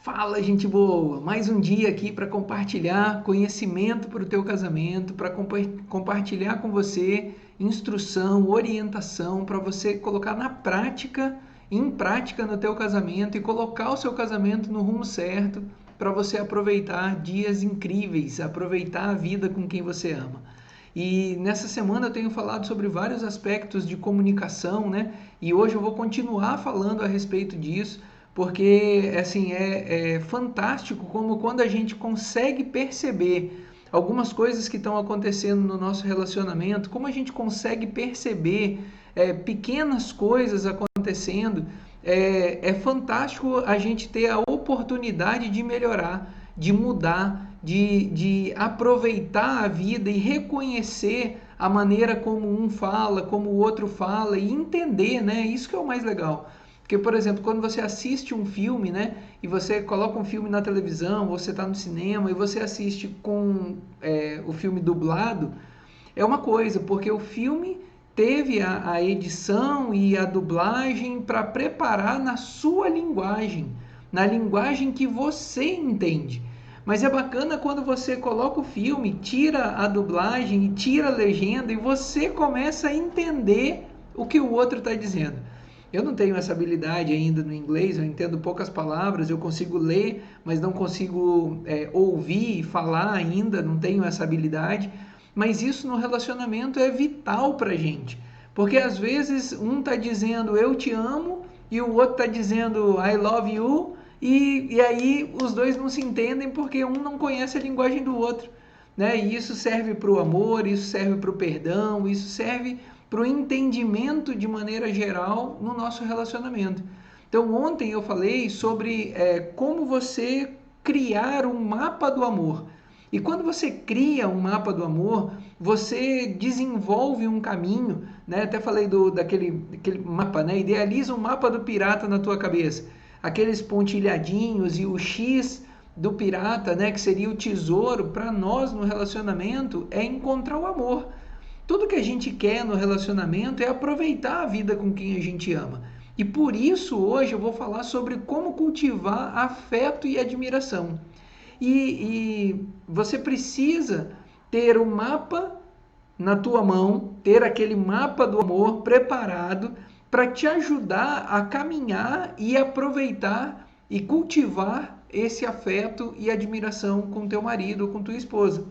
Fala, gente boa! Mais um dia aqui para compartilhar conhecimento para o teu casamento, para compartilhar com você instrução, orientação para você colocar em prática no teu casamento e colocar o seu casamento no rumo certo para você aproveitar dias incríveis, aproveitar a vida com quem você ama. E nessa semana eu tenho falado sobre vários aspectos de comunicação, né? E hoje eu vou continuar falando a respeito disso, porque assim é fantástico como quando a gente consegue perceber algumas coisas que estão acontecendo no nosso relacionamento, como a gente consegue perceber pequenas coisas acontecendo, é fantástico a gente ter a oportunidade de melhorar, de mudar, de aproveitar a vida e reconhecer a maneira como um fala, como o outro fala e entender, né? Isso que é o mais legal. Porque, por exemplo, quando você assiste um filme, né, e você coloca um filme na televisão, você está no cinema e você assiste com o filme dublado, é uma coisa, porque o filme teve a edição e a dublagem para preparar na sua linguagem, na linguagem que você entende. Mas é bacana quando você coloca o filme, tira a dublagem e tira a legenda e você começa a entender o que o outro está dizendo. Eu não tenho essa habilidade ainda no inglês, eu entendo poucas palavras, eu consigo ler, mas não consigo ouvir e falar ainda, não tenho essa habilidade. Mas isso no relacionamento é vital pra gente, porque às vezes um está dizendo eu te amo e o outro está dizendo I love you, e aí os dois não se entendem porque um não conhece a linguagem do outro, né? E isso serve para o amor, isso serve para o perdão, isso serve para o entendimento de maneira geral no nosso relacionamento. Então ontem eu falei sobre como você criar um mapa do amor. E quando você cria um mapa do amor, você desenvolve um caminho, né? Até falei daquele mapa, né? Idealiza um mapa do pirata na tua cabeça. Aqueles pontilhadinhos e o X do pirata, né? Que seria o tesouro para nós no relacionamento, é encontrar o amor. Tudo que a gente quer no relacionamento é aproveitar a vida com quem a gente ama. E por isso hoje eu vou falar sobre como cultivar afeto e admiração. E você precisa ter um mapa na tua mão, ter aquele mapa do amor preparado para te ajudar a caminhar e aproveitar e cultivar esse afeto e admiração com teu marido ou com tua esposa.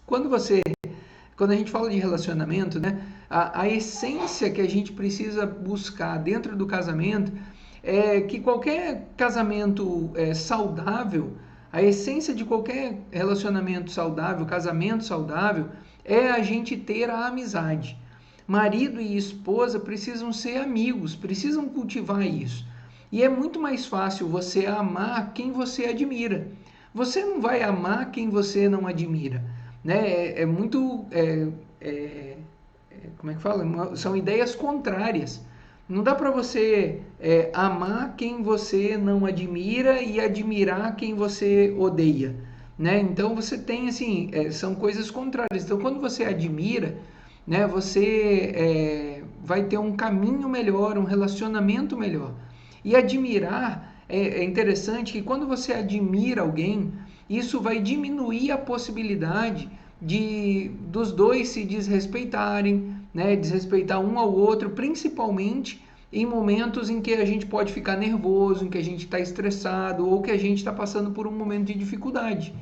Quando a gente fala de relacionamento, né, a essência que a gente precisa buscar dentro do casamento é que qualquer casamento saudável, a essência de qualquer relacionamento saudável, casamento saudável, é a gente ter a amizade. Marido e esposa precisam ser amigos, precisam cultivar isso. E é muito mais fácil você amar quem você admira. Você não vai amar quem você não admira, né? Como é que fala? São ideias contrárias. Não dá para você amar quem você não admira e admirar quem você odeia, né? Então você tem assim, são coisas contrárias. Então quando você admira, né, você vai ter um caminho melhor, um relacionamento melhor. E admirar é interessante que quando você admira alguém, isso vai diminuir a possibilidade dos dois se desrespeitarem, né? Desrespeitar um ao outro, principalmente em momentos em que a gente pode ficar nervoso, em que a gente está estressado ou que a gente está passando por um momento de dificuldade.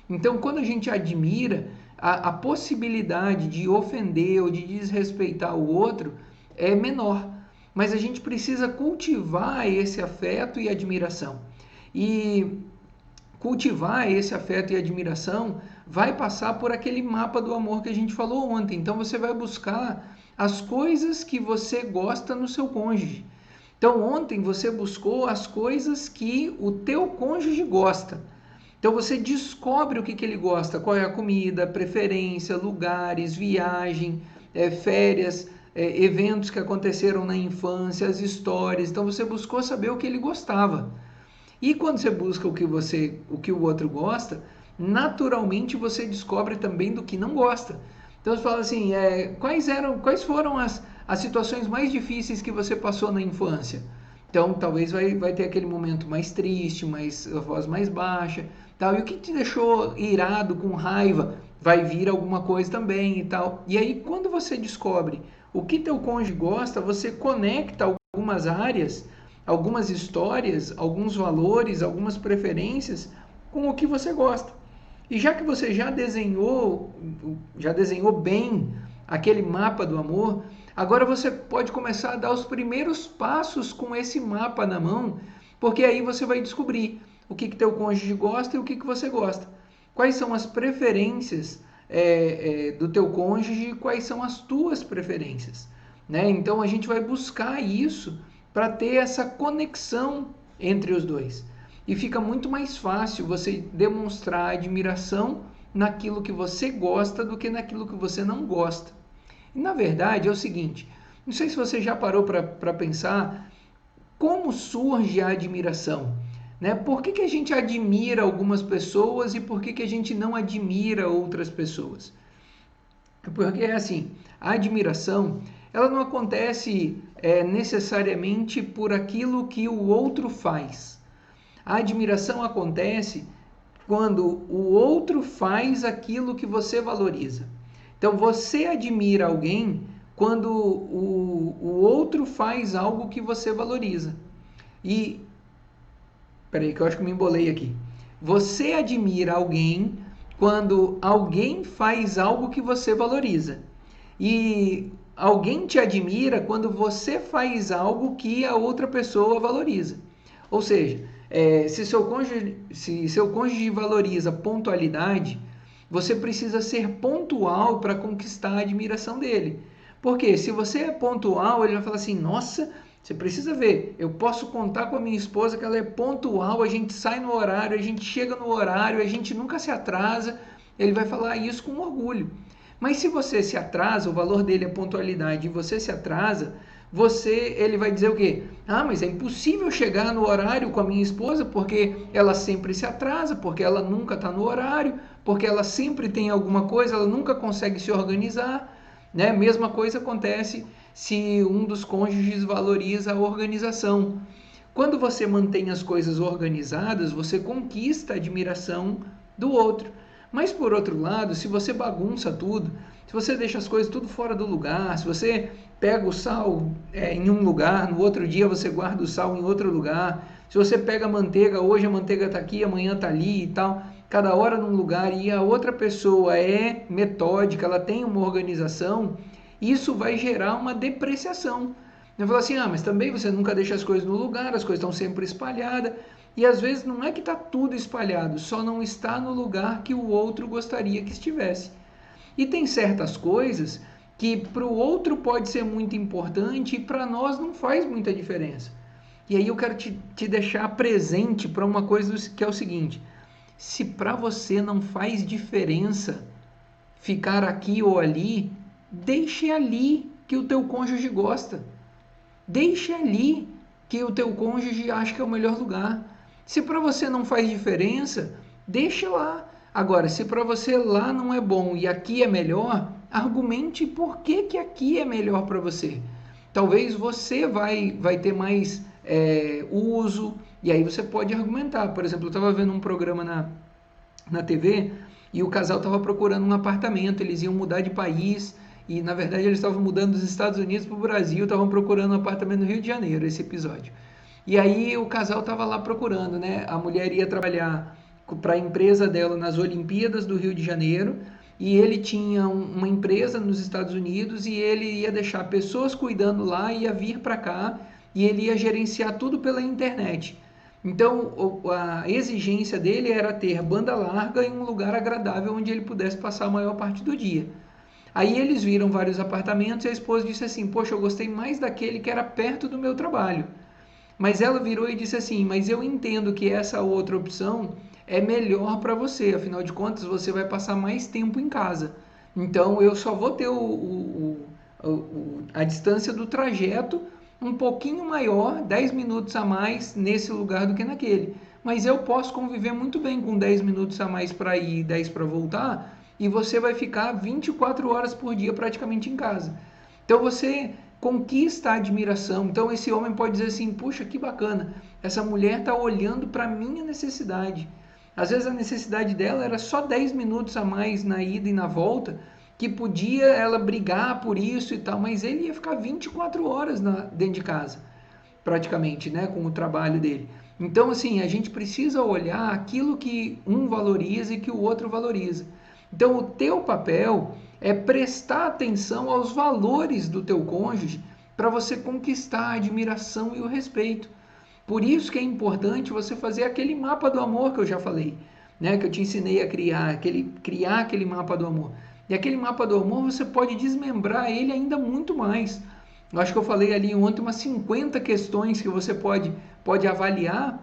Então, quando a gente admira, a possibilidade de ofender ou de desrespeitar o outro é menor. Mas a gente precisa cultivar esse afeto e admiração. E cultivar esse afeto e admiração vai passar por aquele mapa do amor que a gente falou ontem. Então você vai buscar as coisas que você gosta no seu cônjuge. Então ontem você buscou as coisas que o teu cônjuge gosta. Então você descobre o que ele gosta, qual é a comida, preferência, lugares, viagem, férias, eventos que aconteceram na infância, as histórias. Então você buscou saber o que ele gostava. E quando você busca o que o outro gosta, naturalmente você descobre também do que não gosta. Então você fala assim, quais foram as situações mais difíceis que você passou na infância? Então, talvez vai ter aquele momento mais triste, a voz mais baixa, tal. E o que te deixou irado, com raiva, vai vir alguma coisa também e tal. E aí, quando você descobre o que teu cônjuge gosta, você conecta algumas áreas, algumas histórias, alguns valores, algumas preferências com o que você gosta. E já que você já desenhou bem aquele mapa do amor, agora você pode começar a dar os primeiros passos com esse mapa na mão, porque aí você vai descobrir o que teu cônjuge gosta e o que você gosta. Quais são as preferências do teu cônjuge e quais são as tuas preferências. Né? Então a gente vai buscar isso para ter essa conexão entre os dois. E fica muito mais fácil você demonstrar admiração naquilo que você gosta do que naquilo que você não gosta. E na verdade é o seguinte, não sei se você já parou para pensar como surge a admiração. Né? Por que a gente admira algumas pessoas e por que a gente não admira outras pessoas? Porque é assim, a admiração ela não acontece necessariamente por aquilo que o outro faz. A admiração acontece quando o outro faz aquilo que você valoriza. Então você admira alguém quando o outro faz algo que você valoriza. E peraí, que eu acho que me embolei aqui. Você admira alguém quando alguém faz algo que você valoriza. E alguém te admira quando você faz algo que a outra pessoa valoriza. Ou seja, se seu cônjuge valoriza pontualidade, você precisa ser pontual para conquistar a admiração dele. Porque se você é pontual, ele vai falar assim, nossa, você precisa ver, eu posso contar com a minha esposa que ela é pontual, a gente sai no horário, a gente chega no horário, a gente nunca se atrasa. Ele vai falar isso com orgulho. Mas se você se atrasa, o valor dele é pontualidade, e você se atrasa, ele vai dizer o quê? Ah, mas é impossível chegar no horário com a minha esposa porque ela sempre se atrasa, porque ela nunca está no horário, porque ela sempre tem alguma coisa, ela nunca consegue se organizar. Né? Mesma coisa acontece se um dos cônjuges valoriza a organização. Quando você mantém as coisas organizadas, você conquista a admiração do outro. Mas por outro lado, se você bagunça tudo, se você deixa as coisas tudo fora do lugar, se você pega o sal em um lugar, no outro dia você guarda o sal em outro lugar, se você pega a manteiga, hoje a manteiga está aqui, amanhã está ali e tal, cada hora num lugar, e a outra pessoa é metódica, ela tem uma organização, isso vai gerar uma depreciação. Eu falo assim, mas também você nunca deixa as coisas no lugar, as coisas estão sempre espalhadas, e às vezes não é que está tudo espalhado, só não está no lugar que o outro gostaria que estivesse. E tem certas coisas que para o outro pode ser muito importante e para nós não faz muita diferença. E aí eu quero te deixar presente para uma coisa que é o seguinte, se para você não faz diferença ficar aqui ou ali, deixe ali que o teu cônjuge gosta. Deixe ali que o teu cônjuge acha que é o melhor lugar. Se para você não faz diferença, deixa lá. Agora, se para você lá não é bom e aqui é melhor, argumente por que aqui é melhor para você. Talvez você vai ter mais uso, e aí você pode argumentar. Por exemplo, eu estava vendo um programa na TV e o casal estava procurando um apartamento, eles iam mudar de país e na verdade eles estavam mudando dos Estados Unidos para o Brasil, estavam procurando um apartamento no Rio de Janeiro, esse episódio. E aí o casal estava lá procurando, né? A mulher ia trabalhar para a empresa dela nas Olimpíadas do Rio de Janeiro e ele tinha uma empresa nos Estados Unidos e ele ia deixar pessoas cuidando lá, ia vir para cá e ele ia gerenciar tudo pela internet. Então a exigência dele era ter banda larga em um lugar agradável onde ele pudesse passar a maior parte do dia. Aí eles viram vários apartamentos e a esposa disse assim, poxa, eu gostei mais daquele que era perto do meu trabalho. Mas ela virou e disse assim, mas eu entendo que essa outra opção é melhor para você, afinal de contas você vai passar mais tempo em casa. Então eu só vou ter a distância do trajeto um pouquinho maior, 10 minutos a mais nesse lugar do que naquele. Mas eu posso conviver muito bem com 10 minutos a mais para ir e 10 para voltar, e você vai ficar 24 horas por dia praticamente em casa. Então você conquista a admiração. Então esse homem pode dizer assim, puxa, que bacana, essa mulher está olhando para a minha necessidade. Às vezes a necessidade dela era só 10 minutos a mais na ida e na volta, que podia ela brigar por isso e tal, mas ele ia ficar 24 horas dentro de casa, praticamente, né, com o trabalho dele. Então, assim, a gente precisa olhar aquilo que um valoriza e que o outro valoriza. Então, o teu papel é prestar atenção aos valores do teu cônjuge para você conquistar a admiração e o respeito. Por isso que é importante você fazer aquele mapa do amor que eu já falei, né? Que eu te ensinei a criar aquele mapa do amor. E aquele mapa do amor você pode desmembrar ele ainda muito mais. Eu acho que eu falei ali ontem umas 50 questões que você pode avaliar,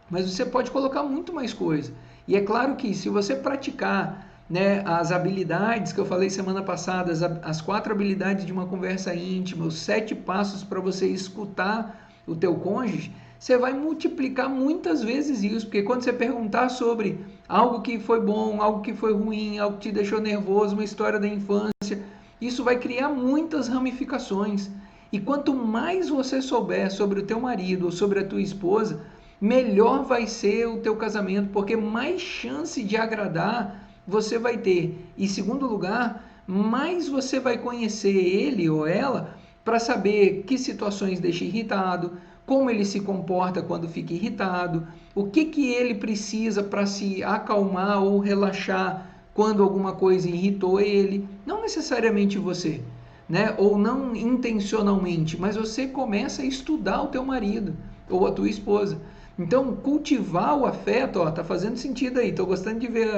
mas você pode colocar muito mais coisa. E é claro que se você praticar, né, as habilidades que eu falei semana passada, as 4 habilidades de uma conversa íntima, os 7 passos para você escutar o teu cônjuge, você vai multiplicar muitas vezes isso, porque quando você perguntar sobre algo que foi bom, algo que foi ruim, algo que te deixou nervoso, uma história da infância, isso vai criar muitas ramificações. E quanto mais você souber sobre o teu marido ou sobre a tua esposa, melhor vai ser o teu casamento, porque mais chance de agradar você vai ter. E segundo lugar, mais você vai conhecer ele ou ela para saber que situações deixa irritado, como ele se comporta quando fica irritado, o que ele precisa para se acalmar ou relaxar quando alguma coisa irritou ele, não necessariamente você, né? Ou não intencionalmente, mas você começa a estudar o teu marido ou a tua esposa. Então, cultivar o afeto, ó, tá fazendo sentido aí, tô gostando de ver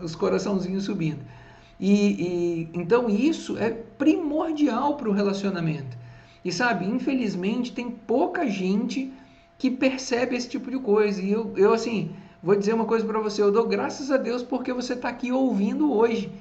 os coraçãozinhos subindo. Então isso é primordial para o relacionamento. E sabe, infelizmente tem pouca gente que percebe esse tipo de coisa. E eu assim, vou dizer uma coisa para você, eu dou graças a Deus porque você está aqui ouvindo hoje.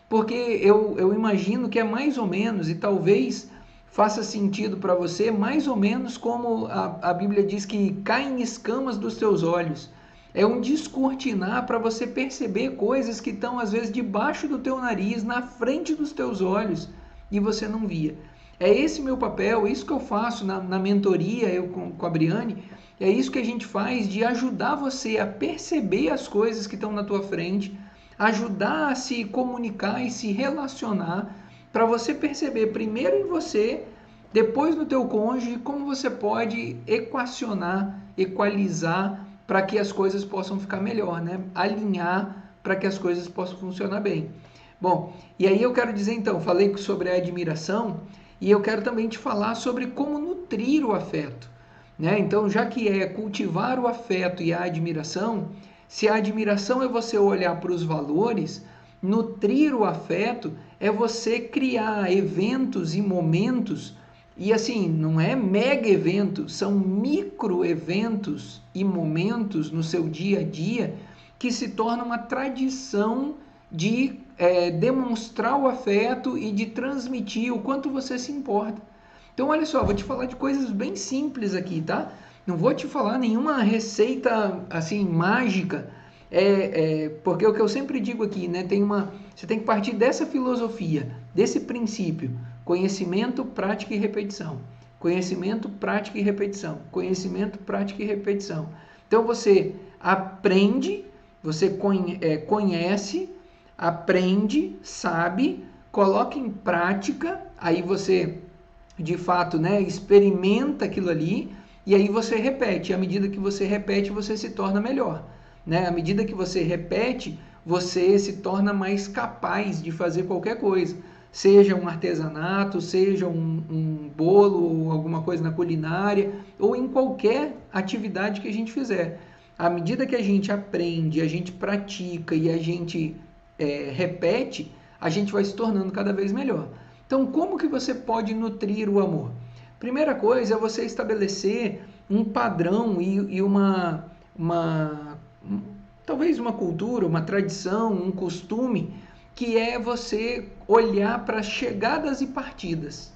Porque eu imagino que é mais ou menos, e talvez faça sentido para você, mais ou menos como a Bíblia diz que caem escamas dos teus olhos. É um descortinar para você perceber coisas que estão às vezes debaixo do teu nariz, na frente dos teus olhos, e você não via. É esse meu papel, é isso que eu faço na mentoria, eu com a Briane, é isso que a gente faz de ajudar você a perceber as coisas que estão na tua frente, ajudar a se comunicar e se relacionar, para você perceber primeiro em você, depois no teu cônjuge, como você pode equacionar, equalizar, para que as coisas possam ficar melhor, né? Alinhar para que as coisas possam funcionar bem. Bom, e aí eu quero dizer então, falei sobre a admiração, e eu quero também te falar sobre como nutrir o afeto, né? Então, já que é cultivar o afeto e a admiração, se a admiração é você olhar para os valores, nutrir o afeto é você criar eventos e momentos, e assim, não é mega evento, são micro eventos e momentos no seu dia a dia que se tornam uma tradição de demonstrar o afeto e de transmitir o quanto você se importa. Então, olha só, vou te falar de coisas bem simples aqui, tá? Não vou te falar nenhuma receita assim mágica, porque o que eu sempre digo aqui, né? Você tem que partir dessa filosofia, desse princípio: conhecimento, prática e repetição. Conhecimento, prática e repetição. Conhecimento, prática e repetição. Então você aprende, você conhece, aprende, sabe, coloca em prática, aí você de fato, né, experimenta aquilo ali e aí você repete. À medida que você repete, você se torna melhor, né? À medida que você repete, você se torna mais capaz de fazer qualquer coisa, seja um artesanato, seja um bolo ou alguma coisa na culinária, ou em qualquer atividade que a gente fizer. À medida que a gente aprende, a gente pratica e a gente repete, a gente vai se tornando cada vez melhor. Então, como que você pode nutrir o amor? Primeira coisa é você estabelecer um padrão e talvez uma cultura, uma tradição, um costume, que é você olhar para chegadas e partidas.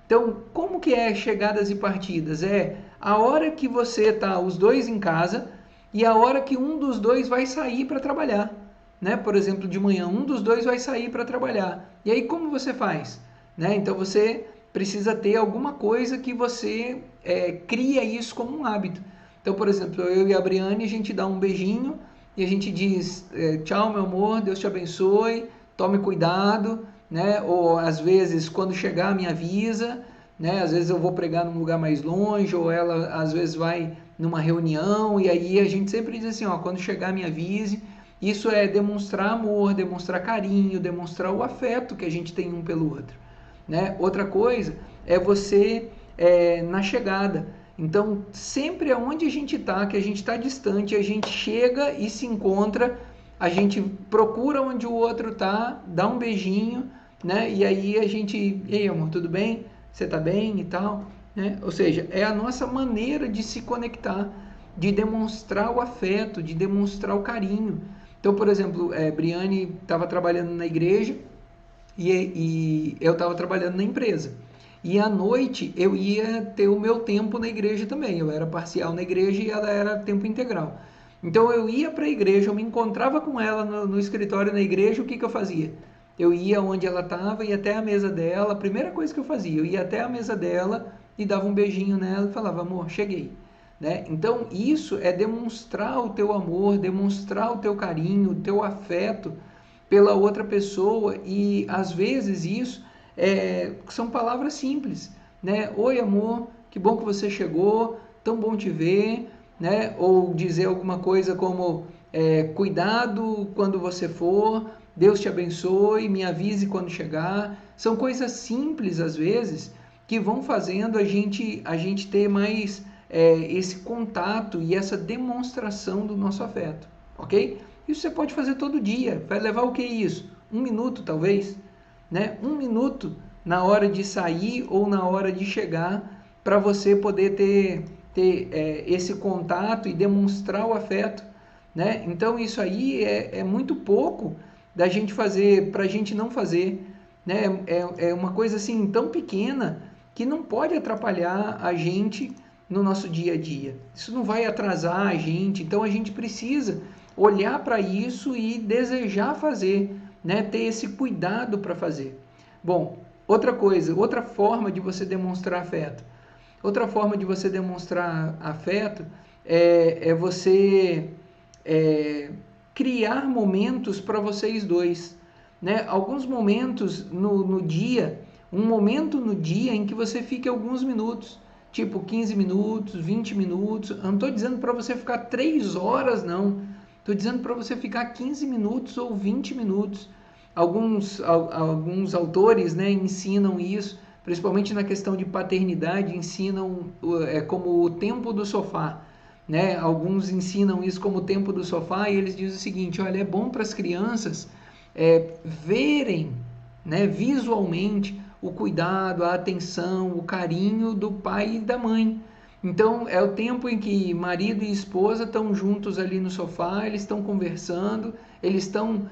Então, como que é chegadas e partidas? É a hora que você está os dois em casa e a hora que um dos dois vai sair para trabalhar, né? Por exemplo, de manhã, um dos dois vai sair para trabalhar. E aí, como você faz? Né? Então, você precisa ter alguma coisa que você cria isso como um hábito. Então, por exemplo, eu e a Briane, a gente dá um beijinho e a gente diz, tchau, meu amor, Deus te abençoe, tome cuidado, né? Ou às vezes, quando chegar, me avisa, né? Às vezes eu vou pregar num lugar mais longe, ou ela às vezes vai numa reunião, e aí a gente sempre diz assim, ó, quando chegar, me avise. Isso é demonstrar amor, demonstrar carinho, demonstrar o afeto que a gente tem um pelo outro, né? Outra coisa é você na chegada. Então, sempre aonde a gente está, que a gente está distante, a gente chega e se encontra, a gente procura onde o outro está, dá um beijinho, né? E aí a gente, ei amor, tudo bem? Você está bem e tal, né? Ou seja, é a nossa maneira de se conectar, de demonstrar o afeto, de demonstrar o carinho. Então, por exemplo, Briane estava trabalhando na igreja e eu estava trabalhando na empresa. E à noite eu ia ter o meu tempo na igreja também. Eu era parcial na igreja e ela era tempo integral. Então eu ia para a igreja, eu me encontrava com ela no escritório na igreja, o que eu fazia? Eu ia onde ela estava, ia até a mesa dela, a primeira coisa que eu fazia, eu ia até a mesa dela e dava um beijinho nela e falava, amor, cheguei. Né? Então isso é demonstrar o teu amor, demonstrar o teu carinho, o teu afeto pela outra pessoa, e às vezes isso são palavras simples, né? Oi amor, que bom que você chegou, tão bom te ver, né? Ou dizer alguma coisa como cuidado quando você for, Deus te abençoe, me avise quando chegar. São coisas simples às vezes que vão fazendo a gente ter mais esse contato e essa demonstração do nosso afeto, ok? Isso você pode fazer todo dia. Vai levar o que isso? 1 minuto talvez, né? 1 minuto na hora de sair ou na hora de chegar, para você poder ter esse contato e demonstrar o afeto, né? Então isso aí é muito pouco da gente fazer, para a gente não fazer, né? É uma coisa assim tão pequena que não pode atrapalhar a gente no nosso dia a dia. Isso não vai atrasar a gente, então a gente precisa olhar para isso e desejar fazer, né? Ter esse cuidado para fazer. Bom, outra coisa, outra forma de você demonstrar afeto. Outra forma de você demonstrar afeto é você criar momentos para vocês dois, né? Alguns momentos no dia, um momento no dia em que você fique alguns minutos, tipo 15 minutos, 20 minutos. Eu não estou dizendo para você ficar 3 horas, não. Estou dizendo para você ficar 15 minutos ou 20 minutos. Alguns autores, né, ensinam isso, principalmente na questão de paternidade, ensinam como o tempo do sofá. Né? Alguns ensinam isso como o tempo do sofá e eles dizem o seguinte, olha, é bom para as crianças verem, né, visualmente o cuidado, a atenção, o carinho do pai e da mãe. Então é o tempo em que marido e esposa estão juntos ali no sofá, eles estão conversando, eles estão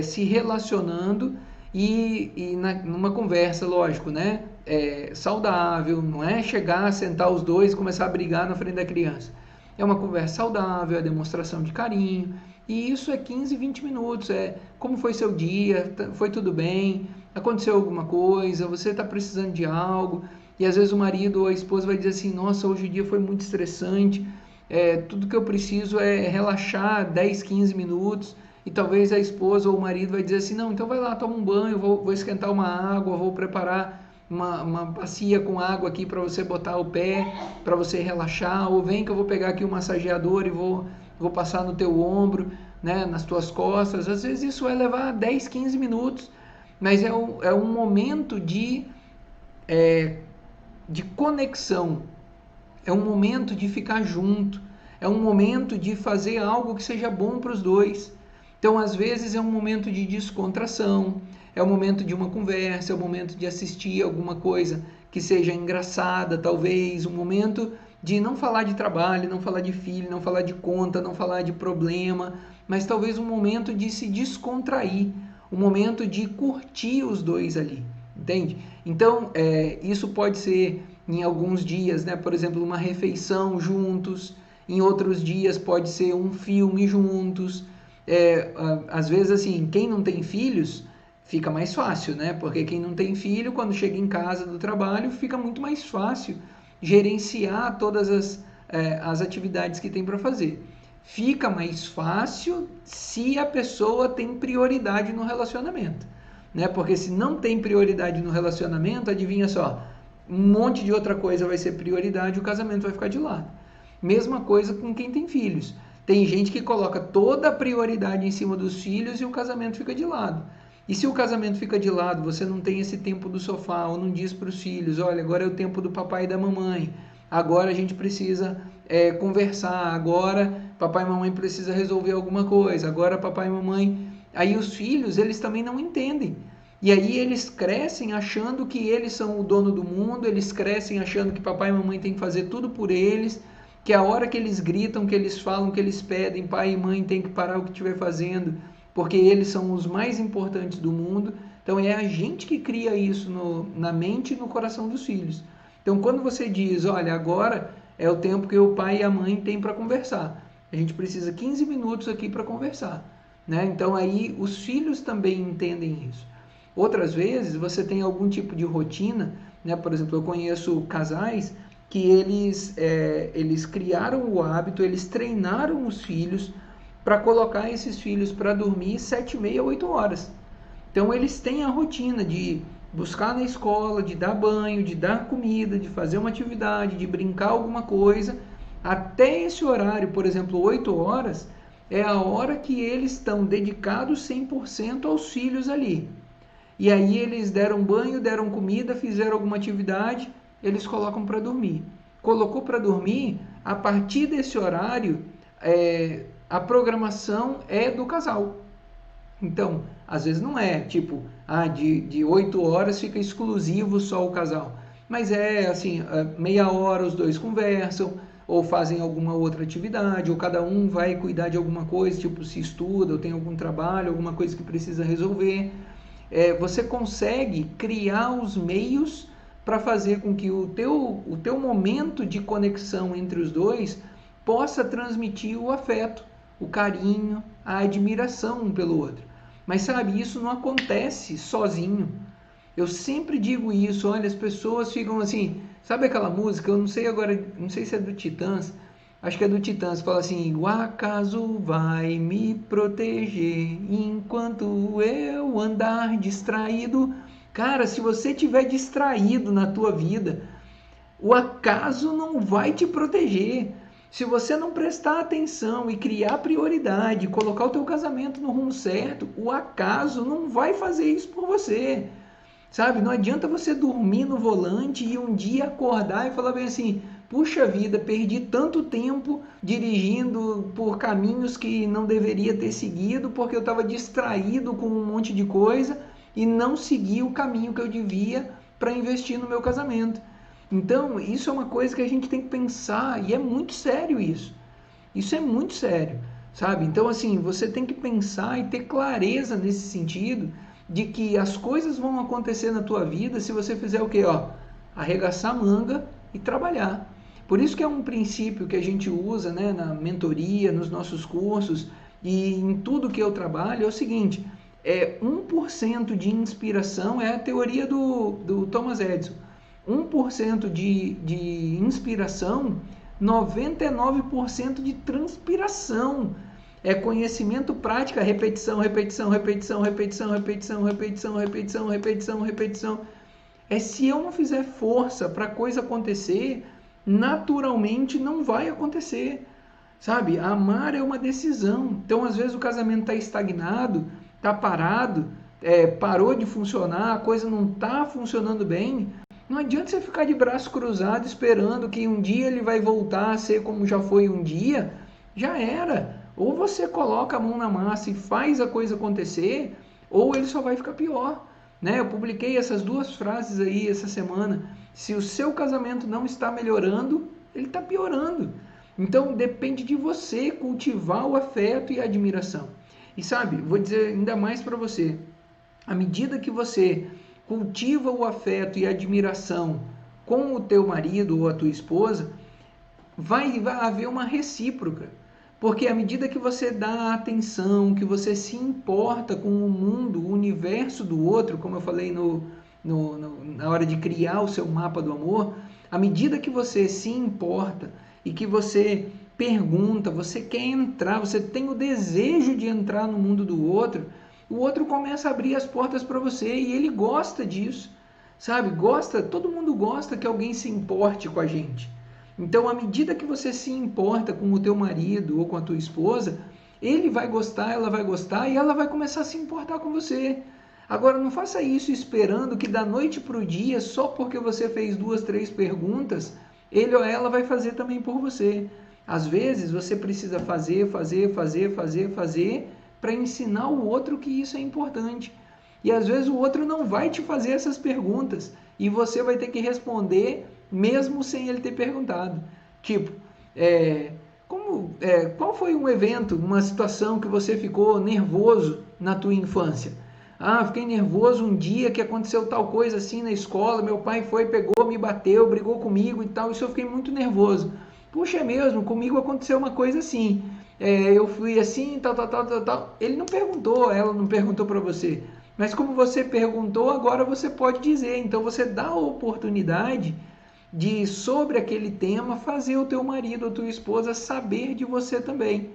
se relacionando numa conversa, lógico, né? Saudável, não é chegar, sentar os dois e começar a brigar na frente da criança. É uma conversa saudável, é demonstração de carinho, e isso é 15, 20 minutos, como foi seu dia, foi tudo bem, aconteceu alguma coisa, você está precisando de algo, e às vezes o marido ou a esposa vai dizer assim, nossa, hoje o dia foi muito estressante, tudo que eu preciso é relaxar 10, 15 minutos, e talvez a esposa ou o marido vai dizer assim, não, então vai lá, toma um banho, vou esquentar uma água, vou preparar uma bacia com água aqui para você botar o pé, para você relaxar, ou vem que eu vou pegar aqui um massageador e vou passar no teu ombro, né, nas tuas costas. Às vezes isso vai levar 10, 15 minutos, mas é um momento de conexão, é um momento de ficar junto, é um momento de fazer algo que seja bom para os dois. Então, às vezes, é um momento de descontração, é o momento de uma conversa, é o momento de assistir alguma coisa que seja engraçada, talvez, um momento de não falar de trabalho, não falar de filho, não falar de conta, não falar de problema, mas talvez um momento de se descontrair, um momento de curtir os dois ali, entende? Então, isso pode ser em alguns dias, né? Por exemplo, uma refeição juntos, em outros dias pode ser um filme juntos. Às vezes, assim, quem não tem filhos, fica mais fácil, né? Porque quem não tem filho, quando chega em casa do trabalho, fica muito mais fácil gerenciar todas as atividades que tem para fazer. Fica mais fácil se a pessoa tem prioridade no relacionamento, né? Porque se não tem prioridade no relacionamento, adivinha só, um monte de outra coisa vai ser prioridade, o casamento vai ficar de lado. Mesma coisa com quem tem filhos. Tem gente que coloca toda a prioridade em cima dos filhos e o casamento fica de lado. E se o casamento fica de lado, você não tem esse tempo do sofá, ou não diz para os filhos, olha, agora é o tempo do papai e da mamãe, agora a gente precisa conversar, agora papai e mamãe precisa resolver alguma coisa, agora papai e mamãe... Aí os filhos, eles também não entendem. E aí eles crescem achando que eles são o dono do mundo, eles crescem achando que papai e mamãe têm que fazer tudo por eles, que a hora que eles gritam, que eles falam, que eles pedem, pai e mãe tem que parar o que estiver fazendo, porque eles são os mais importantes do mundo. Então é a gente que cria isso na mente e no coração dos filhos. Então quando você diz, olha, agora é o tempo que o pai e a mãe têm para conversar, a gente precisa 15 minutos aqui para conversar, né? Então aí os filhos também entendem isso. Outras vezes você tem algum tipo de rotina, né? Por exemplo, eu conheço casais que eles criaram o hábito, eles treinaram os filhos para colocar esses filhos para dormir 7h30, 8 horas. Então eles têm a rotina de buscar na escola, de dar banho, de dar comida, de fazer uma atividade, de brincar alguma coisa. Até esse horário, por exemplo, 8 horas, é a hora que eles estão dedicados 100% aos filhos ali. E aí eles deram banho, deram comida, fizeram alguma atividade, eles colocam para dormir. Colocou para dormir, a partir desse horário, a programação é do casal. Então, às vezes não é, tipo, de 8 horas fica exclusivo só o casal. Mas é assim, meia hora os dois conversam, ou fazem alguma outra atividade, ou cada um vai cuidar de alguma coisa, tipo se estuda, ou tem algum trabalho, alguma coisa que precisa resolver. Você consegue criar os meios para fazer com que o teu momento de conexão entre os dois possa transmitir o afeto, o carinho, a admiração um pelo outro. Mas sabe, isso não acontece sozinho. Eu sempre digo isso, olha, as pessoas ficam assim, sabe aquela música, eu não sei agora, não sei se é do Titãs, acho que é do Titãs, fala assim, o acaso vai me proteger enquanto eu andar distraído. Cara, se você estiver distraído na tua vida, o acaso não vai te proteger. Se você não prestar atenção e criar prioridade, colocar o teu casamento no rumo certo, o acaso não vai fazer isso por você. Sabe, não adianta você dormir no volante e um dia acordar e falar bem assim, puxa vida, perdi tanto tempo dirigindo por caminhos que não deveria ter seguido porque eu estava distraído com um monte de coisa e não segui o caminho que eu devia para investir no meu casamento. Então, isso é uma coisa que a gente tem que pensar e é muito sério isso. Isso é muito sério, sabe? Então, assim, você tem que pensar e ter clareza nesse sentido de que as coisas vão acontecer na tua vida se você fizer o quê? Arregaçar a manga e trabalhar. Por isso que é um princípio que a gente usa, né, na mentoria, nos nossos cursos e em tudo que eu trabalho, é o seguinte, 1% de inspiração é a teoria do Thomas Edison. 1% de inspiração, 99% de transpiração. É conhecimento, prática, repetição, repetição, repetição, repetição, repetição, repetição, repetição, repetição, repetição. Se eu não fizer força para a coisa acontecer, naturalmente não vai acontecer. Sabe? Amar é uma decisão. Então, às vezes, o casamento está estagnado, está parado, parou de funcionar, a coisa não está funcionando bem. Não adianta você ficar de braço cruzado esperando que um dia ele vai voltar a ser como já foi um dia. Já era. Ou você coloca a mão na massa e faz a coisa acontecer, ou ele só vai ficar pior. Né? Eu publiquei essas 2 frases aí essa semana. Se o seu casamento não está melhorando, ele está piorando. Então depende de você cultivar o afeto e a admiração. E sabe, vou dizer ainda mais para você. À medida que você cultiva o afeto e a admiração com o teu marido ou a tua esposa, vai haver uma recíproca. Porque à medida que você dá atenção, que você se importa com o mundo, o universo do outro, como eu falei na hora de criar o seu mapa do amor, à medida que você se importa e que você pergunta, você quer entrar, você tem o desejo de entrar no mundo do outro, o outro começa a abrir as portas para você e ele gosta disso, sabe? Gosta, todo mundo gosta que alguém se importe com a gente. Então, à medida que você se importa com o teu marido ou com a tua esposa, ele vai gostar, ela vai gostar e ela vai começar a se importar com você. Agora, não faça isso esperando que da noite para o dia, só porque você fez 2, 3 perguntas, ele ou ela vai fazer também por você. Às vezes, você precisa fazer para ensinar o outro que isso é importante. E às vezes o outro não vai te fazer essas perguntas e você vai ter que responder mesmo sem ele ter perguntado. Tipo, qual foi um evento, uma situação que você ficou nervoso na tua infância? Ah, fiquei nervoso um dia que aconteceu tal coisa assim na escola, meu pai foi, pegou, me bateu, brigou comigo e tal, isso eu fiquei muito nervoso. Puxa, é mesmo, comigo aconteceu uma coisa assim. Eu fui assim, tal. Ele não perguntou, ela não perguntou para você. Mas como você perguntou, agora você pode dizer. Então você dá a oportunidade de, sobre aquele tema, fazer o teu marido ou tua esposa saber de você também.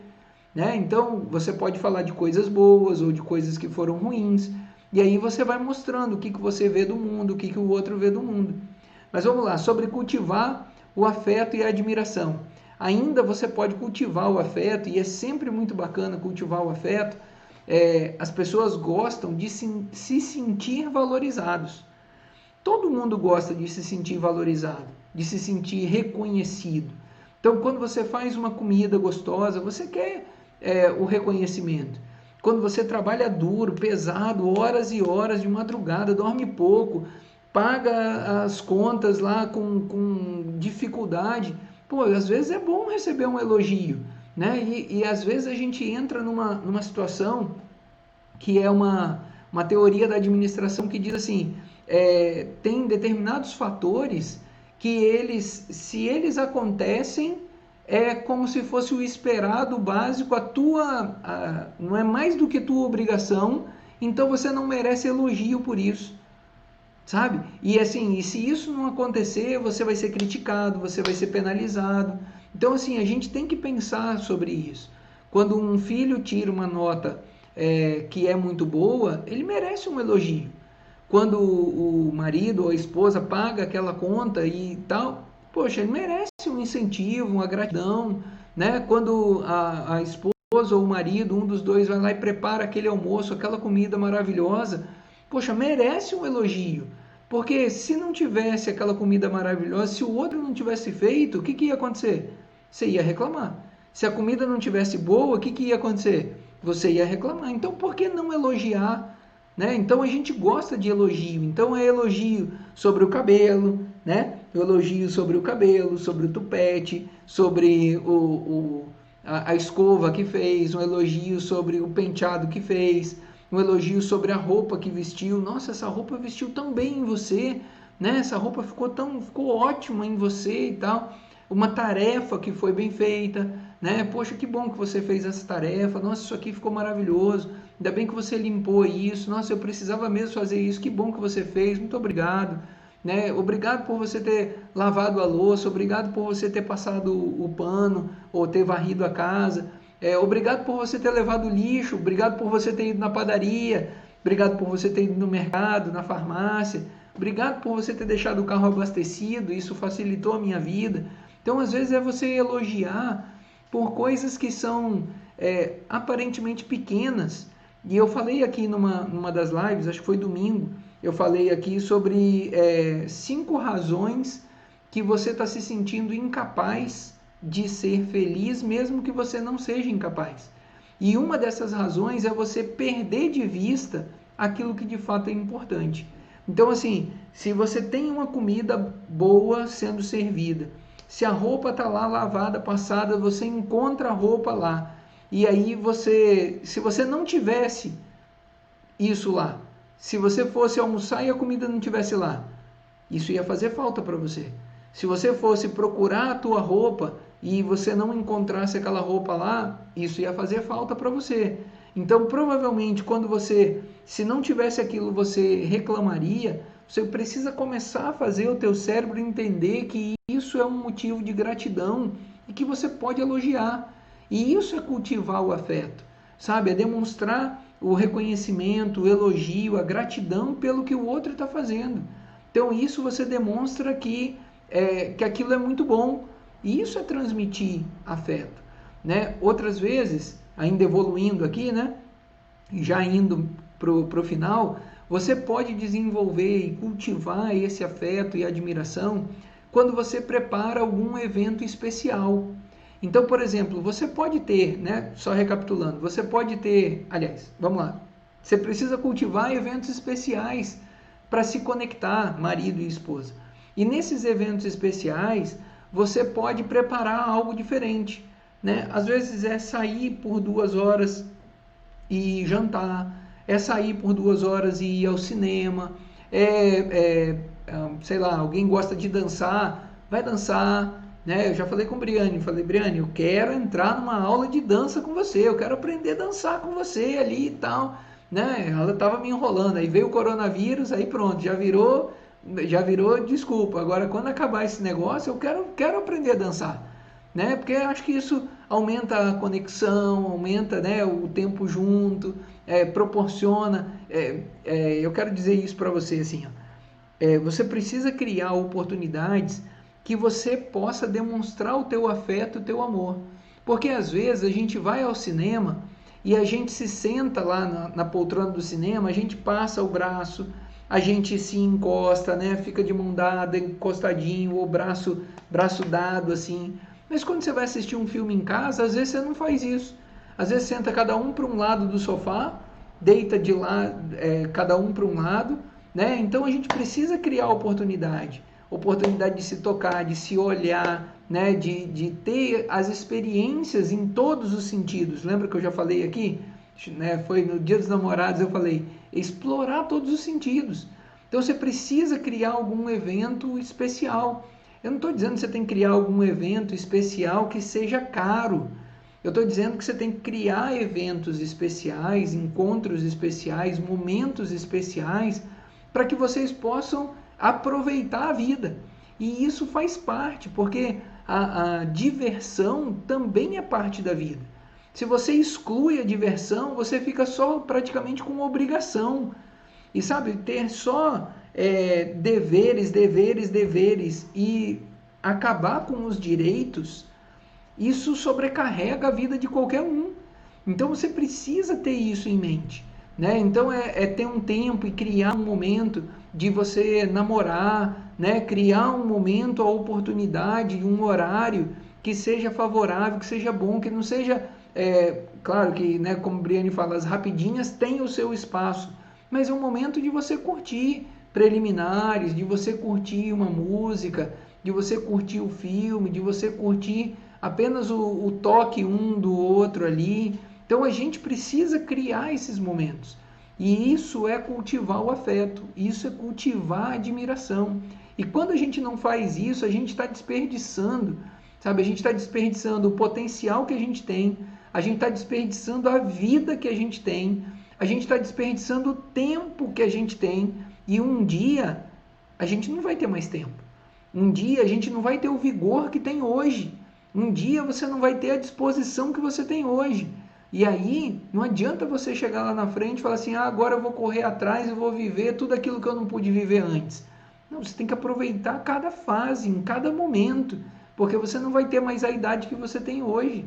Né? Então você pode falar de coisas boas ou de coisas que foram ruins. E aí você vai mostrando o que você vê do mundo, o que o outro vê do mundo. Mas vamos lá, sobre cultivar o afeto e a admiração. Ainda você pode cultivar o afeto, e é sempre muito bacana cultivar o afeto. As pessoas gostam de se sentir valorizados. Todo mundo gosta de se sentir valorizado, de se sentir reconhecido. Então, quando você faz uma comida gostosa, você quer o reconhecimento. Quando você trabalha duro, pesado, horas e horas de madrugada, dorme pouco, paga as contas lá com dificuldade, pô, às vezes é bom receber um elogio, né? E às vezes a gente entra numa situação que é uma teoria da administração que diz assim, tem determinados fatores que eles, se eles acontecem, é como se fosse o esperado, o básico, não é mais do que tua obrigação, então você não merece elogio por isso, sabe? E assim, e se isso não acontecer, você vai ser criticado, você vai ser penalizado. Então assim, a gente tem que pensar sobre isso. Quando um filho tira uma nota que é muito boa, ele merece um elogio. Quando o marido ou a esposa paga aquela conta e tal, poxa, ele merece um incentivo, uma gratidão, né? Quando a esposa ou o marido, um dos dois, vai lá e prepara aquele almoço, aquela comida maravilhosa, poxa, merece um elogio. Porque se não tivesse aquela comida maravilhosa, se o outro não tivesse feito, o que ia acontecer? Você ia reclamar. Se a comida não tivesse boa, o que ia acontecer? Você ia reclamar. Então, por que não elogiar? Né? Então, a gente gosta de elogio. Então, é elogio sobre o cabelo, né? Elogio sobre o cabelo, sobre o tupete, sobre a escova que fez, um elogio sobre o penteado que fez, um elogio sobre a roupa que vestiu. Nossa, essa roupa vestiu tão bem em você, né? Essa roupa ficou ótima em você e tal. Uma tarefa que foi bem feita, né? Poxa, que bom que você fez essa tarefa. Nossa, isso aqui ficou maravilhoso. Ainda bem que você limpou isso. Nossa, eu precisava mesmo fazer isso. Que bom que você fez. Muito obrigado. Né? Obrigado por você ter lavado a louça. Obrigado por você ter passado o pano ou ter varrido a casa. Obrigado por você ter levado o lixo. Obrigado por você ter ido na padaria. Obrigado por você ter ido no mercado, na farmácia. Obrigado por você ter deixado o carro abastecido. Isso facilitou a minha vida. Então, às vezes, é você elogiar por coisas que são aparentemente pequenas. E eu falei aqui numa das lives, acho que foi domingo, eu falei aqui sobre 5 razões que você está se sentindo incapaz de ser feliz, mesmo que você não seja incapaz. E uma dessas razões é você perder de vista aquilo que de fato é importante. Então, assim, se você tem uma comida boa sendo servida, se a roupa está lá lavada, passada, você encontra a roupa lá. E aí se você não tivesse isso lá, se você fosse almoçar e a comida não tivesse lá, isso ia fazer falta para você. Se você fosse procurar a tua roupa e você não encontrasse aquela roupa lá, isso ia fazer falta para você. Então, provavelmente, quando você, se não tivesse aquilo, você reclamaria. Você precisa começar a fazer o teu cérebro entender que isso é um motivo de gratidão e que você pode elogiar. E isso é cultivar o afeto, sabe? É demonstrar o reconhecimento, o elogio, a gratidão pelo que o outro está fazendo. Então, isso você demonstra que aquilo é muito bom. E isso é transmitir afeto, né? Outras vezes, ainda evoluindo aqui, né? Já indo pro final, você pode desenvolver e cultivar esse afeto e admiração quando você prepara algum evento especial. Então, por exemplo, você pode ter, né? Só recapitulando, você pode ter, aliás, vamos lá. Você precisa cultivar eventos especiais para se conectar, marido e esposa. E nesses eventos especiais, você pode preparar algo diferente, né? Às vezes é sair por 2 horas e jantar, é sair por 2 horas e ir ao cinema, sei lá, alguém gosta de dançar, vai dançar, né? Eu já falei com o Briane, falei, Briane, eu quero entrar numa aula de dança com você, eu quero aprender a dançar com você ali e tal, né? Ela estava me enrolando, aí veio o coronavírus, aí pronto, já virou desculpa. Agora, quando acabar esse negócio, eu quero aprender a dançar, né? Porque eu acho que isso aumenta a conexão, aumenta, né, o tempo junto, proporciona. Eu quero dizer isso para você assim, ó, você precisa criar oportunidades que você possa demonstrar o teu afeto, o teu amor. Porque às vezes a gente vai ao cinema e a gente se senta lá na poltrona do cinema, a gente passa o braço, a gente se encosta, né? Fica de mão dada, encostadinho, ou braço dado, assim. Mas quando você vai assistir um filme em casa, às vezes você não faz isso. Às vezes senta cada um para um lado do sofá, deita de lá, cada um para um lado, né? Então a gente precisa criar oportunidade de se tocar, de se olhar, né? de ter as experiências em todos os sentidos. Lembra que eu já falei aqui? Né? Foi no Dia dos Namorados, eu falei, explorar todos os sentidos. Então você precisa criar algum evento especial. Eu não estou dizendo que você tem que criar algum evento especial que seja caro. Eu estou dizendo que você tem que criar eventos especiais, encontros especiais, momentos especiais, para que vocês possam aproveitar a vida. E isso faz parte, porque a diversão também é parte da vida. Se você exclui a diversão, você fica só praticamente com obrigação. E sabe, ter só deveres, deveres, deveres e acabar com os direitos, isso sobrecarrega a vida de qualquer um. Então você precisa ter isso em mente, né? Então ter um tempo e criar um momento de você namorar, né? Criar um momento, a oportunidade, um horário que seja favorável, que seja bom, que não seja, claro que, né, como o Briane fala, as rapidinhas têm o seu espaço, mas é um momento de você curtir preliminares, de você curtir uma música, de você curtir o filme, de você curtir apenas o toque um do outro ali. Então a gente precisa criar esses momentos. E isso é cultivar o afeto, isso é cultivar a admiração. E quando a gente não faz isso, a gente está desperdiçando, sabe? A gente está desperdiçando o potencial que a gente tem, a gente está desperdiçando a vida que a gente tem, a gente está desperdiçando o tempo que a gente tem. E um dia a gente não vai ter mais tempo. Um dia a gente não vai ter o vigor que tem hoje. Um dia você não vai ter a disposição que você tem hoje. E aí, não adianta você chegar lá na frente e falar assim, agora eu vou correr atrás e vou viver tudo aquilo que eu não pude viver antes. Não, você tem que aproveitar cada fase, em cada momento, porque você não vai ter mais a idade que você tem hoje,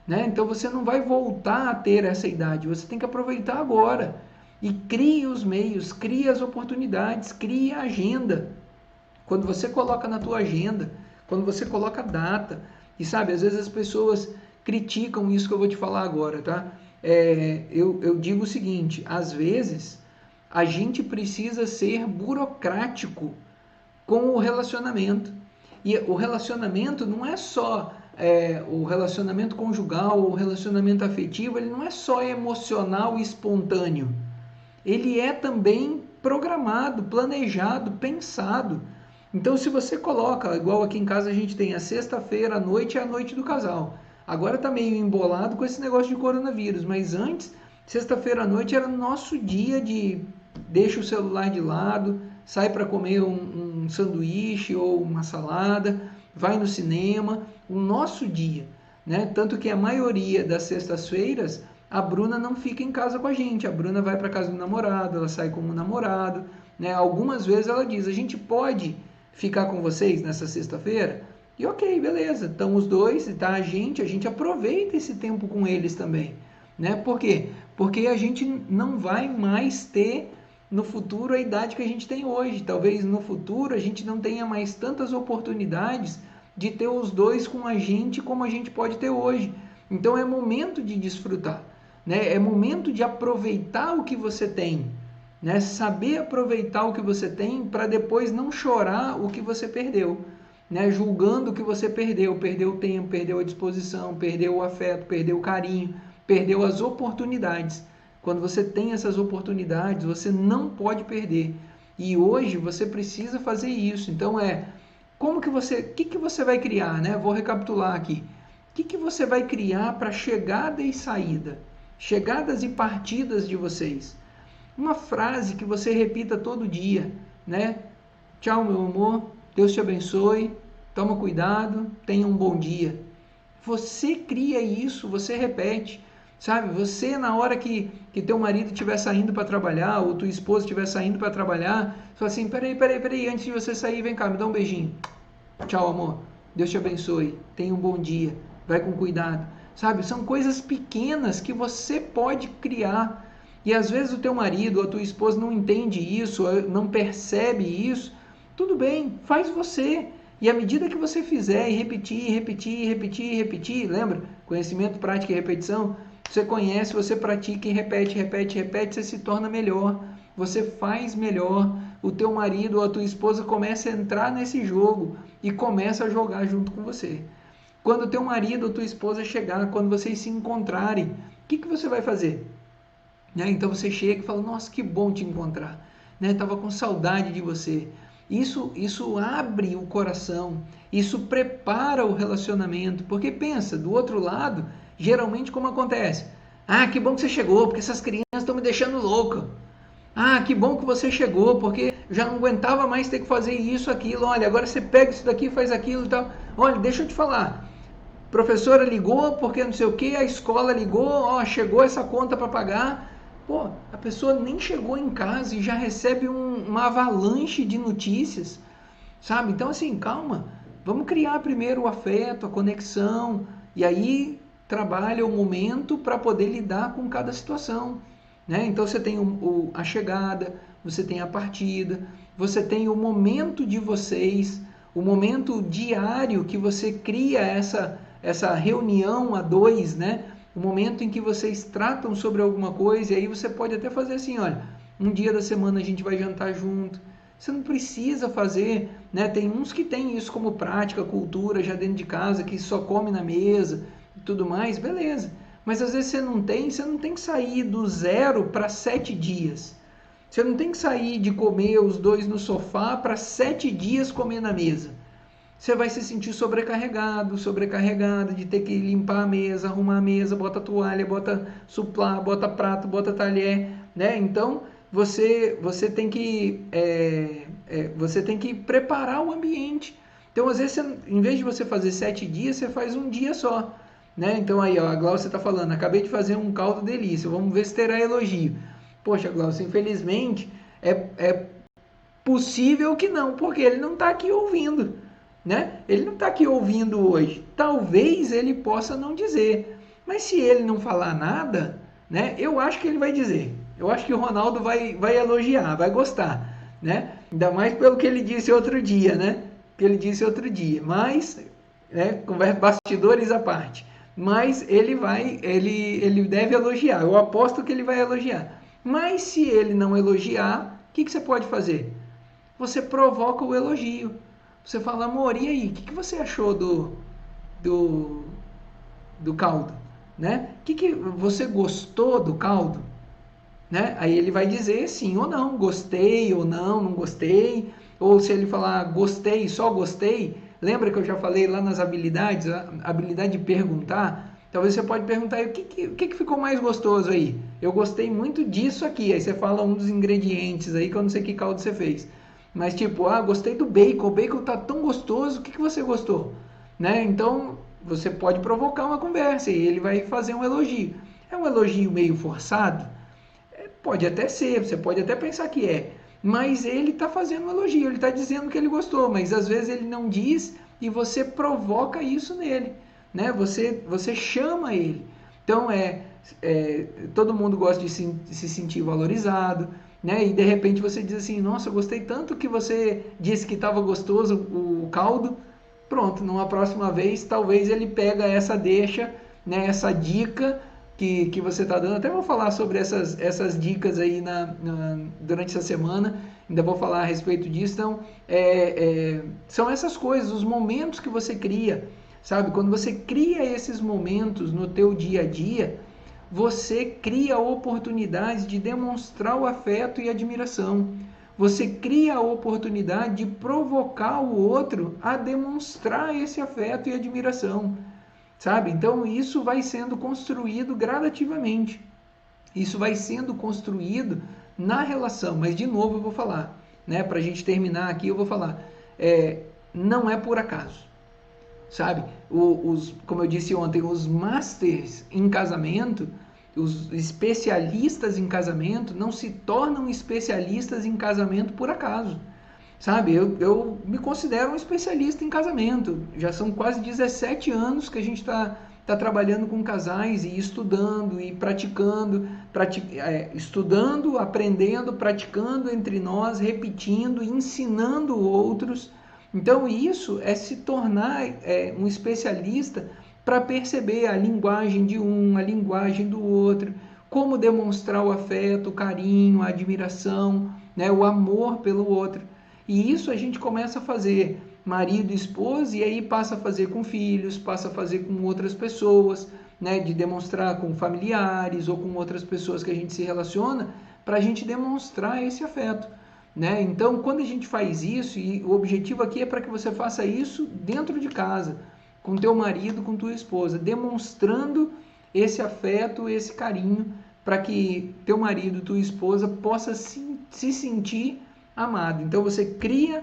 né? Então você não vai voltar a ter essa idade, você tem que aproveitar agora. E crie os meios, crie as oportunidades, crie a agenda. Quando você coloca na tua agenda, quando você coloca data, e sabe, às vezes as pessoas criticam isso que eu vou te falar agora, tá? Eu digo o seguinte, às vezes a gente precisa ser burocrático com o relacionamento. E o relacionamento não é só o relacionamento conjugal, o relacionamento afetivo, ele não é só emocional e espontâneo. Ele é também programado, planejado, pensado. Então, se você coloca, igual aqui em casa a gente tem a sexta-feira à noite é a noite do casal. Agora tá meio embolado com esse negócio de coronavírus, mas antes, sexta-feira à noite era o nosso dia de deixa o celular de lado, sai para comer um sanduíche ou uma salada, vai no cinema, o nosso dia, né? Tanto que a maioria das sextas-feiras a Bruna não fica em casa com a gente, a Bruna vai para casa do namorado, ela sai com o namorado, né? Algumas vezes ela diz, a gente pode ficar com vocês nessa sexta-feira? E ok, beleza, estão os dois, tá a gente aproveita esse tempo com eles também, né? Por quê? Porque a gente não vai mais ter no futuro a idade que a gente tem hoje. Talvez no futuro a gente não tenha mais tantas oportunidades de ter os dois com a gente como a gente pode ter hoje. Então é momento de desfrutar, né? É momento de aproveitar o que você tem, né? Saber aproveitar o que você tem para depois não chorar o que você perdeu, né? Julgando o que você perdeu o tempo, perdeu a disposição, perdeu o afeto, perdeu o carinho, perdeu as oportunidades. Quando você tem essas oportunidades, você não pode perder. E hoje você precisa fazer isso. Então o que você vai criar, né? Vou recapitular aqui. O que você vai criar para chegada e saída? Chegadas e partidas de vocês. Uma frase que você repita todo dia, né? Tchau, meu amor, Deus te abençoe, toma cuidado, tenha um bom dia. Você cria isso, você repete, sabe? Você, na hora que teu marido estiver saindo para trabalhar, ou tua esposa estiver saindo para trabalhar, fala assim, peraí, antes de você sair, vem cá, me dá um beijinho. Tchau, amor, Deus te abençoe, tenha um bom dia, vai com cuidado. Sabe? São coisas pequenas que você pode criar. E às vezes o teu marido ou a tua esposa não entende isso, não percebe isso. Tudo bem, faz você. E à medida que você fizer e repetir, lembra? Conhecimento, prática e repetição. Você conhece, você pratica e repete, você se torna melhor. Você faz melhor. O teu marido ou a tua esposa começa a entrar nesse jogo e começa a jogar junto com você. Quando o teu marido ou tua esposa chegar, quando vocês se encontrarem, o que você vai fazer? Né? Então você chega e fala, nossa, que bom te encontrar. Estava com saudade de você. Isso abre o coração, isso prepara o relacionamento. Porque pensa, do outro lado, geralmente como acontece? Ah, que bom que você chegou, porque essas crianças estão me deixando louca. Ah, que bom que você chegou, porque já não aguentava mais ter que fazer isso, aquilo. Olha, agora você pega isso daqui, faz aquilo e tal. Olha, deixa eu te falar. Professora ligou porque não sei o que, a escola ligou, ó, chegou essa conta para pagar. Pô, a pessoa nem chegou em casa e já recebe uma avalanche de notícias, sabe? Então, assim, calma. Vamos criar primeiro o afeto, a conexão, e aí trabalha o momento para poder lidar com cada situação, né? Então, você tem a chegada, você tem a partida, você tem o momento de vocês, o momento diário que você cria essa reunião a dois, né? O momento em que vocês tratam sobre alguma coisa, e aí você pode até fazer assim, olha, um dia da semana a gente vai jantar junto. Você não precisa fazer, né? Tem uns que têm isso como prática, cultura, já dentro de casa, que só come na mesa e tudo mais, beleza. Mas às vezes você não tem que sair do 0 para 7 dias. Você não tem que sair de comer os dois no sofá para 7 dias comer na mesa. Você vai se sentir sobrecarregado de ter que limpar a mesa, arrumar a mesa, bota toalha, bota suplá, bota prato, bota talher, né? Então você tem que preparar o ambiente. Então às vezes em vez de você fazer 7 dias, você faz um dia só, né? Então aí, ó, a Glaucia está falando, acabei de fazer um caldo delícia, vamos ver se terá elogio. Poxa, Glaucia, infelizmente é possível que não, porque ele não está aqui ouvindo. Né? Ele não está aqui ouvindo hoje. Talvez ele possa não dizer. Mas se ele não falar nada, né, eu acho que ele vai dizer. Eu acho que o Ronaldo vai elogiar, vai gostar. Né? Ainda mais pelo que ele disse outro dia. Né? Mas, né, bastidores à parte. Mas ele deve elogiar. Eu aposto que ele vai elogiar. Mas se ele não elogiar, o que você pode fazer? Você provoca o elogio. Você fala, amor, e aí, o que você achou do caldo? Né? Você gostou do caldo? Né? Aí ele vai dizer sim ou não, gostei ou não gostei. ou se ele falar gostei, só gostei, lembra que eu já falei lá nas habilidades, a habilidade de perguntar? Talvez você pode perguntar aí, o que ficou mais gostoso aí? Eu gostei muito disso aqui. Aí você fala um dos ingredientes aí, que eu não sei que caldo você fez. Mas tipo, gostei do bacon. O bacon tá tão gostoso, o que você gostou? Né? Então, você pode provocar uma conversa e ele vai fazer um elogio. É um elogio meio forçado? Pode até ser, você pode até pensar que é. Mas ele está fazendo um elogio, ele está dizendo que ele gostou, mas às vezes ele não diz e você provoca isso nele, né? Você chama ele. Então todo mundo gosta de se sentir valorizado, né? E de repente você diz assim, nossa, eu gostei tanto que você disse que estava gostoso o caldo. Pronto, numa próxima vez talvez ele pega essa deixa, né? Essa dica que você está dando. Até vou falar sobre essas dicas aí durante essa semana. Ainda vou falar a respeito disso. Então, são essas coisas, os momentos que você cria, sabe? Quando você cria esses momentos no teu dia a dia, você cria oportunidades de demonstrar o afeto e admiração. Você cria a oportunidade de provocar o outro a demonstrar esse afeto e admiração, sabe? Então isso vai sendo construído gradativamente. Isso vai sendo construído na relação. Mas de novo eu vou falar, né? Para a gente terminar aqui eu vou falar, não é por acaso, sabe? Como eu disse ontem, os masters em casamento, os especialistas em casamento não se tornam especialistas em casamento por acaso. Sabe, eu me considero um especialista em casamento. Já são quase 17 anos que a gente tá trabalhando com casais e estudando e praticando, estudando, aprendendo, praticando entre nós, repetindo, ensinando outros. Então isso é se tornar um especialista para perceber a linguagem de um, a linguagem do outro, como demonstrar o afeto, o carinho, a admiração, né, o amor pelo outro. E isso a gente começa a fazer marido e esposa, e aí passa a fazer com filhos, passa a fazer com outras pessoas, né, de demonstrar com familiares ou com outras pessoas que a gente se relaciona, para a gente demonstrar esse afeto. Né? Então, quando a gente faz isso, e o objetivo aqui é para que você faça isso dentro de casa, com teu marido, com tua esposa, demonstrando esse afeto, esse carinho, para que teu marido, tua esposa possa se sentir amado. Então você cria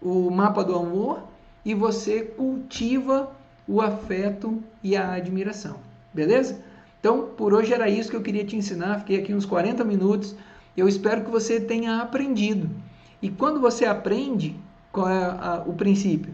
o mapa do amor e você cultiva o afeto e a admiração. Beleza? Então, por hoje era isso que eu queria te ensinar. Fiquei aqui uns 40 minutos. Eu espero que você tenha aprendido. E quando você aprende, qual é o princípio?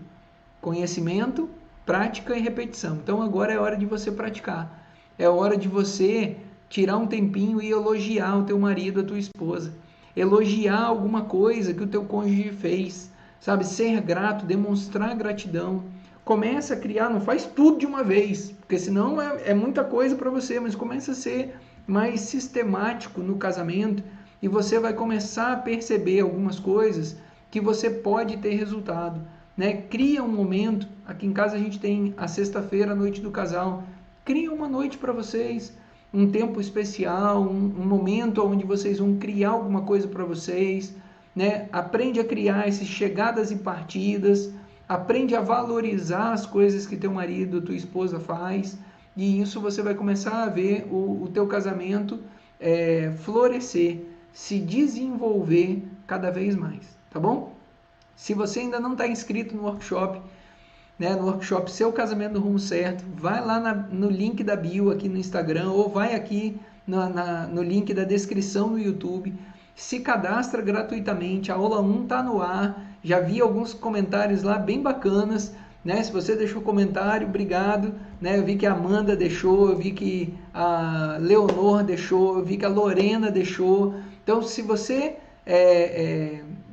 Conhecimento, prática e repetição. Então agora é hora de você praticar. É hora de você tirar um tempinho e elogiar o teu marido, a tua esposa. Elogiar alguma coisa que o teu cônjuge fez, sabe? Ser grato, demonstrar gratidão. Começa a criar, não faz tudo de uma vez, porque senão é muita coisa para você, mas começa a ser mais sistemático no casamento e você vai começar a perceber algumas coisas que você pode ter resultado, né? Cria um momento, aqui em casa a gente tem a sexta-feira, a noite do casal, cria uma noite para vocês, um tempo especial, um momento onde vocês vão criar alguma coisa para vocês, né? Aprende a criar essas chegadas e partidas, aprende a valorizar as coisas que teu marido, tua esposa faz, e isso você vai começar a ver o teu casamento florescer, se desenvolver cada vez mais, tá bom? Se você ainda não está inscrito no workshop, né, no workshop Seu Casamento no Rumo Certo, vai lá no link da bio aqui no Instagram ou vai aqui no link da descrição no YouTube, se cadastra gratuitamente, a aula 1 está no ar, já vi alguns comentários lá bem bacanas, né? Se você deixou comentário, obrigado, né? Eu vi que a Amanda deixou, eu vi que a Leonor deixou, eu vi que a Lorena deixou. Então, se você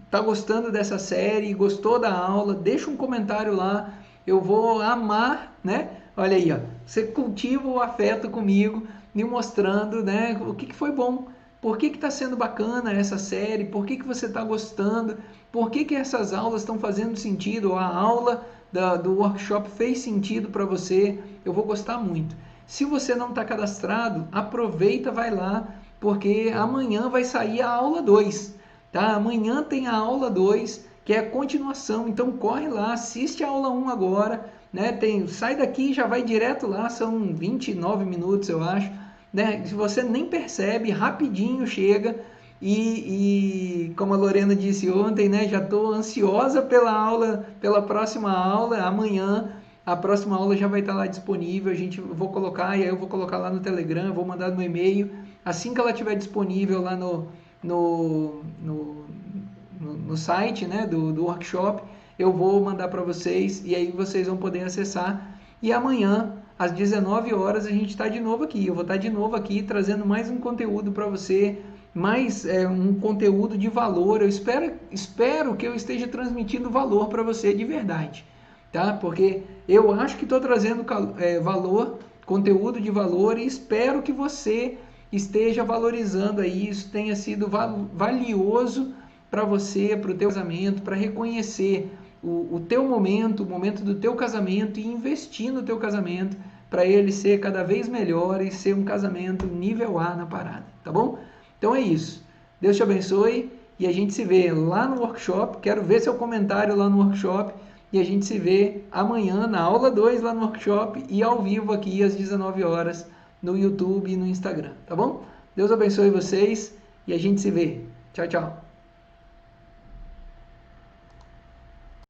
está gostando dessa série, gostou da aula, deixa um comentário lá, eu vou amar, né? Olha aí, ó, você cultiva o afeto comigo, me mostrando, né, o que foi bom, por que está sendo bacana essa série, por que você está gostando, por que essas aulas estão fazendo sentido, a aula do workshop fez sentido para você, eu vou gostar muito. Se você não está cadastrado, aproveita, vai lá, porque amanhã vai sair a aula 2, tá? Amanhã tem a aula 2, que é a continuação. Então corre lá, assiste a aula 1 agora, né? Sai daqui e já vai direto lá, são 29 minutos, eu acho, né? Se você nem percebe, rapidinho chega. E como a Lorena disse ontem, né, já estou ansiosa pela aula, pela próxima aula, amanhã. A próxima aula já vai estar lá disponível, vou colocar, e aí eu vou colocar lá no Telegram, vou mandar no e-mail, assim que ela estiver disponível lá no site, né, do workshop, eu vou mandar para vocês, e aí vocês vão poder acessar, e amanhã, às 19 horas, a gente está de novo aqui, eu vou estar de novo aqui, trazendo mais um conteúdo para você, mais um conteúdo de valor. Eu espero que eu esteja transmitindo valor para você de verdade, tá? Porque eu acho que estou trazendo valor, conteúdo de valor, e espero que você esteja valorizando aí, isso tenha sido valioso para você, para o teu casamento, para reconhecer o teu momento, o momento do teu casamento, e investir no teu casamento para ele ser cada vez melhor e ser um casamento nível A na parada, tá bom? Então é isso. Deus te abençoe e a gente se vê lá no workshop. Quero ver seu comentário lá no workshop. E a gente se vê amanhã na aula 2 lá no workshop e ao vivo aqui às 19 horas no YouTube e no Instagram, tá bom? Deus abençoe vocês e a gente se vê. Tchau, tchau.